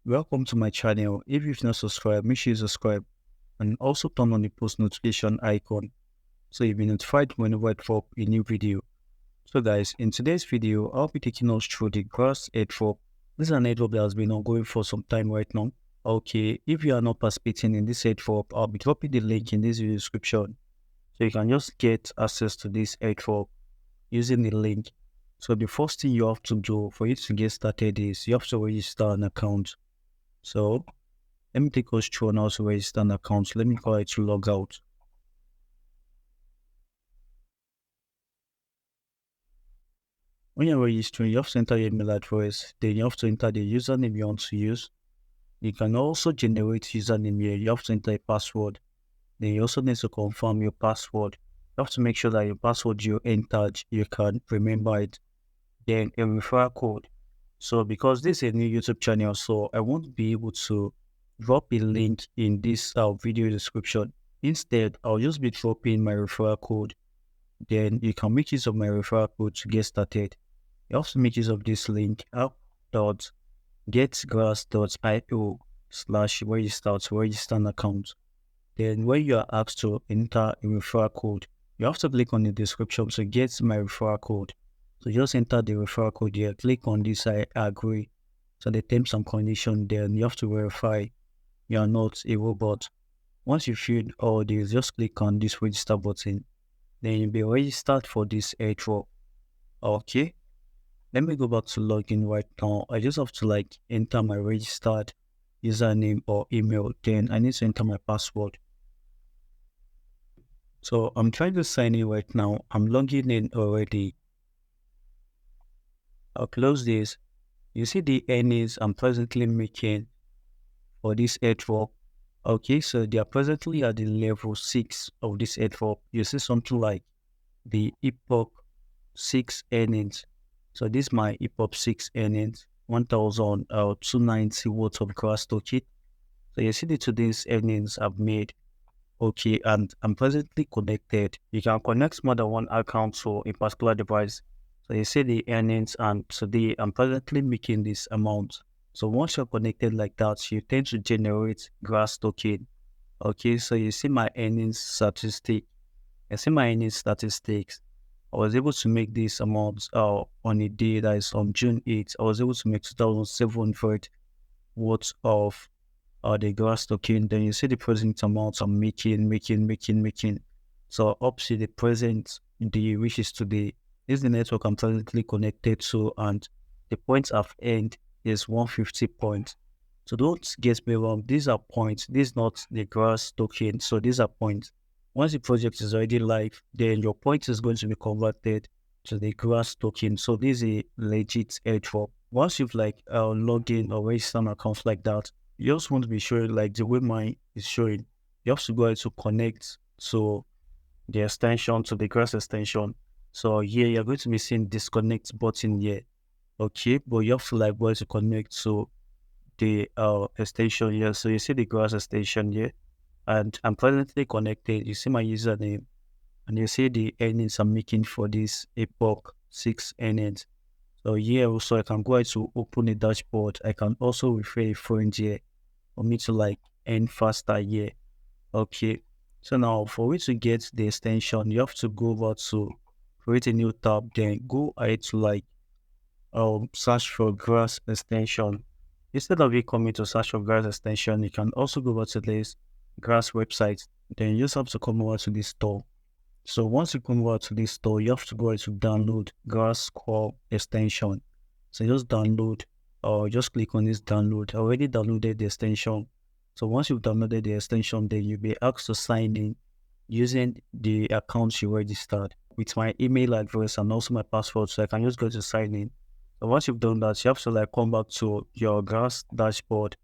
Welcome to my channel. If you've not subscribed, make sure you subscribe and also turn on the post notification icon so you'll be notified whenever I drop a new video. So guys, in today's video, I'll be taking us through the grass airdrop. This is an airdrop that has been ongoing for some time right now. Okay, if you are not participating in this airdrop, I'll be dropping the link in this video description so you can just get access to this airdrop using the link. So the first thing you have to do for you to get started is you have to register an account. So let me take us through on how to register an account. Let me call it to log out. When you're registering, you have to enter your email address. Then you have to enter the username you want to use. You can also generate username here. You have to enter a password. Then you also need to confirm your password. You have to make sure that your password you entered, you can remember it. Then a referral code. So because this is a new YouTube channel, so I won't be able to drop a link in this video description. Instead, I'll just be dropping my referral code. Then you can make use of my referral code to get started. You have to make use of this link app.getgrass.io/register to register an account. Then when you are asked to enter a referral code, you have to click on the description to get my referral code. So just enter the referral code here, click on this I agree. So the terms and conditions, then you have to verify you are not a robot. Once you fill all this, just click on this register button. Then you'll be registered for this airdrop. Okay. Let me go back to login right now. I just have to enter my registered username or email. Then I need to enter my password. So I'm trying to sign in right now. I'm logging in already. I'll close this. You see the earnings I'm presently making for this airdrop. Okay, so they are presently at the level 6 of this airdrop. You see something like the Epoch 6 earnings. So this is my Epoch 6 earnings, 1,290 worth of grass token. So you see the today's earnings I've made. Okay, and I'm presently connected. You can connect more than one account to a particular device. So you see the earnings, and today I'm presently making this amount. So once you're connected like that, you tend to generate grass token. Okay, so you see my earnings statistic. I see my earnings statistics. I was able to make this amount on a day that is on June 8th. I was able to make 2,700 worth of the grass token. Then you see the present amount I'm making. So up to the present day, which is today. This is the network I'm presently connected to, and the points I've earned is 150 points. So don't get me wrong, these are points. This is not the grass token, so these are points. Once the project is already live, then your point is going to be converted to the grass token. So this is a legit airdrop. Once you've logged in or registered an account like that, you just want to be sure like the way mine is showing. You have to go ahead to connect to the extension, to the grass extension. So here you're going to be seeing disconnect button here. Okay, but you have to go ahead to connect to the extension here. So you see the grass extension here, and I'm presently connected. You see my username, and you see the earnings I'm making for this Epoch 6 earnings. So here also I can go ahead to open a dashboard. I can also refer a friend here for me to earn faster here. Okay, so now for you to get the extension, you have to go over to create a new tab, then go ahead to search for grass extension. Instead of you coming to search for grass extension, you can also go over to this grass website. Then you just have to come over to this store. So once you come over to this store, you have to go ahead to download grass core extension. So just download or just click on this download. I already downloaded the extension. So once you've downloaded the extension, then you'll be asked to sign in using the account you registered with my email address and also my password. So I can just go to sign in. So once you've done that, you have to come back to your grass dashboard.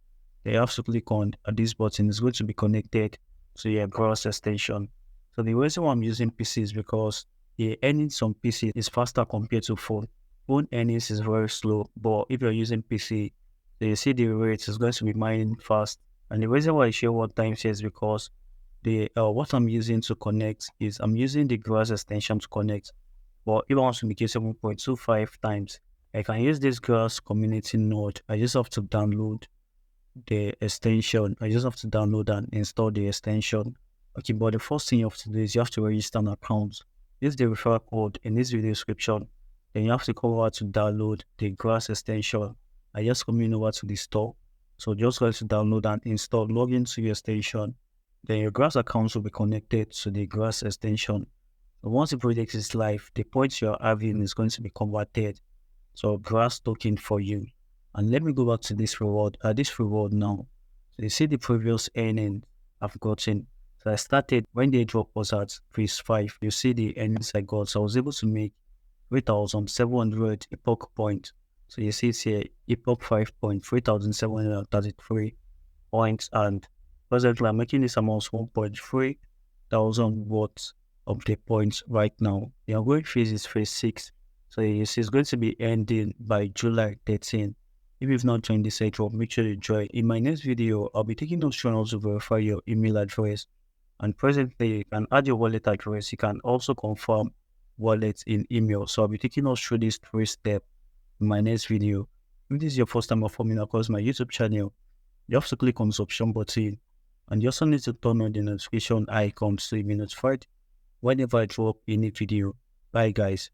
Then you have to click on this button. It's going to be connected to your grass extension. So the reason why I'm using PC is because the earnings on PC is faster compared to phone. Phone earnings is very slow, but if you're using PC, you see the rate is going to be mining fast. And the reason why I share what times here is because the what I'm using to connect is I'm using the grass extension to connect. But if I want to make it 7.25 times, I can use this grass community node. I just have to download the extension. I just have to download and install the extension. Okay, but the first thing you have to do is you have to register an account. Use the referral code in this video description. Then you have to come over to download the grass extension. I just coming over to the store. So just go to download and install, log into your station. Then your grass account will be connected to the grass extension. So once the project is live, the points you're having is going to be converted to grass token for you. And let me go back to this reward. This reward now. So you see the previous earning I've gotten. So I started when the airdrop was at phase 5. You see the earnings I got. So I was able to make 3,700 Epoch points. So you see it's here, Epoch 5 point, 3,733 points. And presently I'm making this amount 1.3 thousand worth of the points right now. The ongoing phase is phase 6. So you see it's going to be ending by July 13. If you've not joined this airdrop, make sure you join. In my next video, I'll be taking those channels to verify your email address. And presently, you can add your wallet address. You can also confirm wallets in email. So I'll be taking us through this 3 steps in my next video. If this is your first time of coming across my YouTube channel, you have to click on the subscription button. And you also need to turn on the notification icon so you'll be notified whenever I drop any video. Bye guys.